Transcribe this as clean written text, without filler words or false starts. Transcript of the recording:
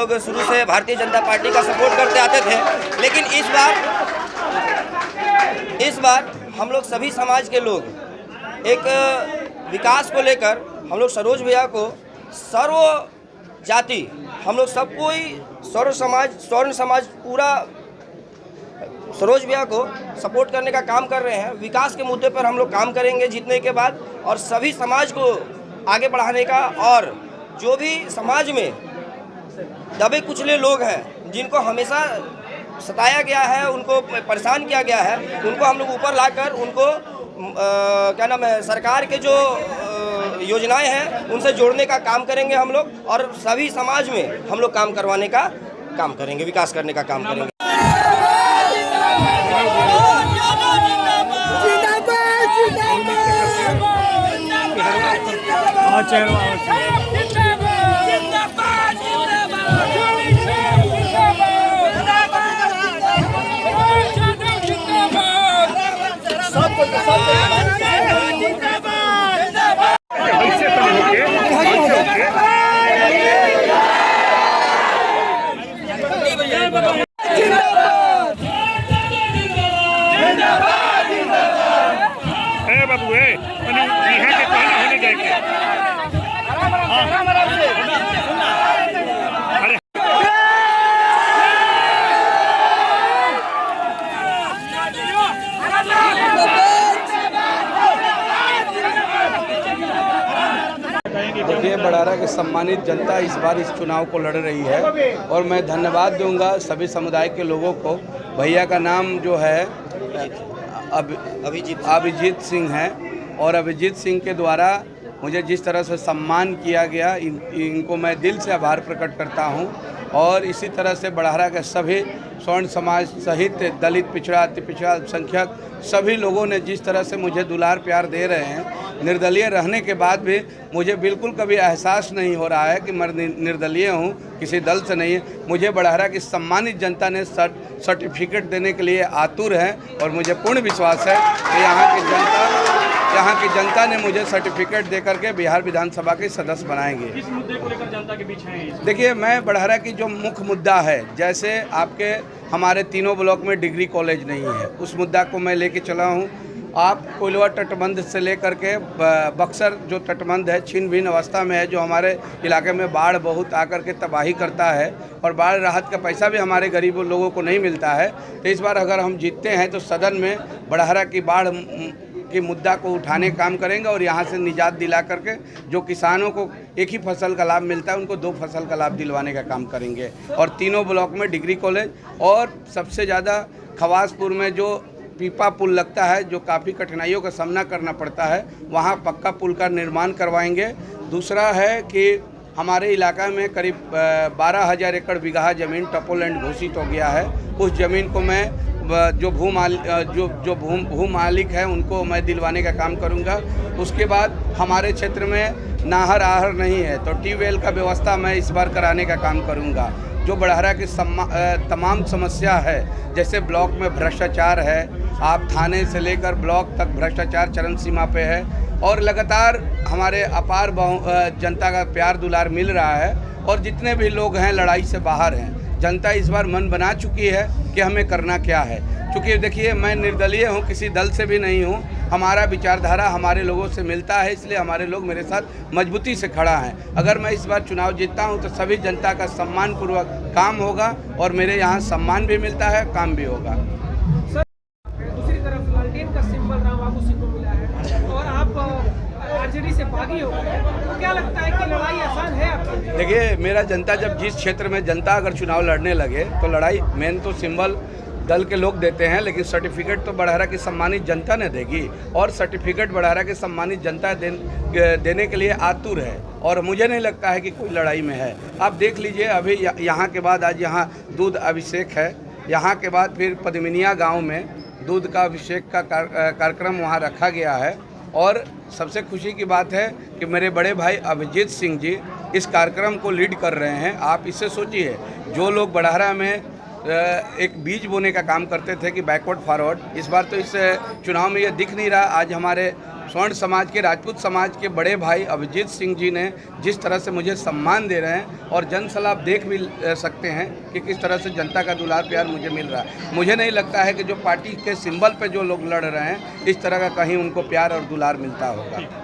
लोग शुरू से भारतीय जनता पार्टी का सपोर्ट करते आते थे, लेकिन इस बार हम लोग सभी समाज के लोग एक विकास को लेकर हम लोग सरोज भैया को सर्व जाति हम लोग सब कोई स्वर्ण समाज पूरा सरोज भैया को सपोर्ट करने का काम कर रहे हैं। विकास के मुद्दे पर हम लोग काम करेंगे जीतने के बाद, और सभी समाज को आगे बढ़ाने का, और जो भी समाज में दबे कुचले लोग हैं जिनको हमेशा सताया गया है, उनको परेशान किया गया है, उनको हम लोग ऊपर लाकर उनको क्या नाम है, सरकार के जो योजनाएं हैं उनसे जोड़ने का काम करेंगे हम लोग, और सभी समाज में हम लोग काम करवाने का काम करेंगे, विकास करने का काम करेंगे। बाबू है यहाँ के होने जाएंगे। देखिए, बड़ारा की सम्मानित जनता इस बार इस चुनाव को लड़ रही है, और मैं धन्यवाद दूंगा सभी समुदाय के लोगों को। भैया का नाम जो है अभिजीत सिंह है, और अभिजीत सिंह के द्वारा मुझे जिस तरह से सम्मान किया गया, इनको मैं दिल से आभार प्रकट करता हूं। और इसी तरह से बड़ारा के सभी स्वर्ण समाज सहित दलित, पिछड़ा, अति पिछड़ा, अल्पसंख्यक सभी लोगों ने जिस तरह से मुझे दुलार प्यार दे रहे हैं, निर्दलीय रहने के बाद भी मुझे बिल्कुल कभी एहसास नहीं हो रहा है कि मैं निर्दलीय हूं, किसी दल से नहीं है। मुझे बड़ारा की सम्मानित जनता ने सर्टिफिकेट देने के लिए आतुर है, और मुझे पूर्ण विश्वास है कि यहाँ की जनता ने मुझे सर्टिफिकेट दे करके बिहार विधानसभा के सदस्य बनाएंगे। किस मुद्दे को लेकर जनता के बीच हैं? देखिए, मैं बड़ारा की जो मुख्य मुद्दा है, जैसे आपके हमारे तीनों ब्लॉक में डिग्री कॉलेज नहीं है, उस मुद्दा को मैं लेके चला हूँ। आप कोइलवा तटबंध से लेकर के बक्सर जो तटबंध है छीन भिन्न अवस्था में है, जो हमारे इलाके में बाढ़ बहुत आकर के तबाही करता है, और बाढ़ राहत का पैसा भी हमारे गरीब लोगों को नहीं मिलता है। तो इस बार अगर हम जीतते हैं तो सदन में बड़ारा की बाढ़ के मुद्दा को उठाने का काम करेंगे, और यहाँ से निजात दिला करके जो किसानों को एक ही फसल का लाभ मिलता है उनको 2 फसल का लाभ दिलवाने का काम करेंगे। और तीनों ब्लॉक में डिग्री कॉलेज, और सबसे ज़्यादा खवासपुर में जो पीपा पुल लगता है, जो काफ़ी कठिनाइयों का सामना करना पड़ता है, वहाँ पक्का पुल का निर्माण करवाएंगे। दूसरा है कि हमारे इलाका में करीब 12,000 एकड़ बिगहा ज़मीन टपोलैंड घोषित हो गया है। उस ज़मीन को मैं जो भू मालिक है उनको मैं दिलवाने का काम करूंगा। उसके बाद हमारे क्षेत्र में नाहर आहर नहीं है, तो ट्यूबवेल का व्यवस्था मैं इस बार कराने का काम करूंगा। जो बड़ारा की तमाम समस्या है, जैसे ब्लॉक में भ्रष्टाचार है, आप थाने से लेकर ब्लॉक तक भ्रष्टाचार चरम सीमा पे है, और लगातार हमारे अपार जनता का प्यार दुलार मिल रहा है, और जितने भी लोग हैं लड़ाई से बाहर हैं। जनता इस बार मन बना चुकी है कि हमें करना क्या है। क्योंकि देखिए, मैं निर्दलीय हूँ, किसी दल से भी नहीं हूँ, हमारा विचारधारा हमारे लोगों से मिलता है, इसलिए हमारे लोग मेरे साथ मजबूती से खड़ा है। अगर मैं इस बार चुनाव जीतता हूँ तो सभी जनता का सम्मानपूर्वक काम होगा, और मेरे यहाँ सम्मान भी मिलता है, काम भी होगा। दूसरी तरफ लालटेन का सिंबल राम बाबू सिंह को मिला है, और आप आरजेडी से बागी हो गए, तो क्या लगता है कि लड़ाई आसान है आपकी? देखिए, मेरा जनता जब जिस क्षेत्र में जनता अगर चुनाव लड़ने लगे तो लड़ाई मेन तो सिंबल दल के लोग देते हैं, लेकिन सर्टिफिकेट तो बड़ारा की सम्मानित जनता ने देगी, और सर्टिफिकेट बड़ारा की सम्मानित जनता देने के लिए आतुर है, और मुझे नहीं लगता है कि कोई लड़ाई में है। आप देख लीजिए, अभी यहाँ के बाद आज यहाँ दूध अभिषेक है, यहाँ के बाद फिर पद्मिनिया गाँव में दूध का अभिषेक का कार्यक्रम वहाँ रखा गया है। और सबसे खुशी की बात है कि मेरे बड़े भाई अभिजीत सिंह जी इस कार्यक्रम को लीड कर रहे हैं। आप इससे सोचिए, जो लोग बड़ारा में एक बीज बोने का काम करते थे कि बैकवर्ड फॉरवर्ड। इस बार तो इस चुनाव में ये दिख नहीं रहा। आज हमारे स्वर्ण समाज के, राजपूत समाज के बड़े भाई अभिजीत सिंह जी ने जिस तरह से मुझे सम्मान दे रहे हैं, और जनसला आप देख भी सकते हैं कि किस तरह से जनता का दुलार प्यार मुझे मिल रहा है। मुझे नहीं लगता है कि जो पार्टी के सिंबल पे जो लोग लड़ रहे हैं, इस तरह का कहीं उनको प्यार और दुलार मिलता होगा।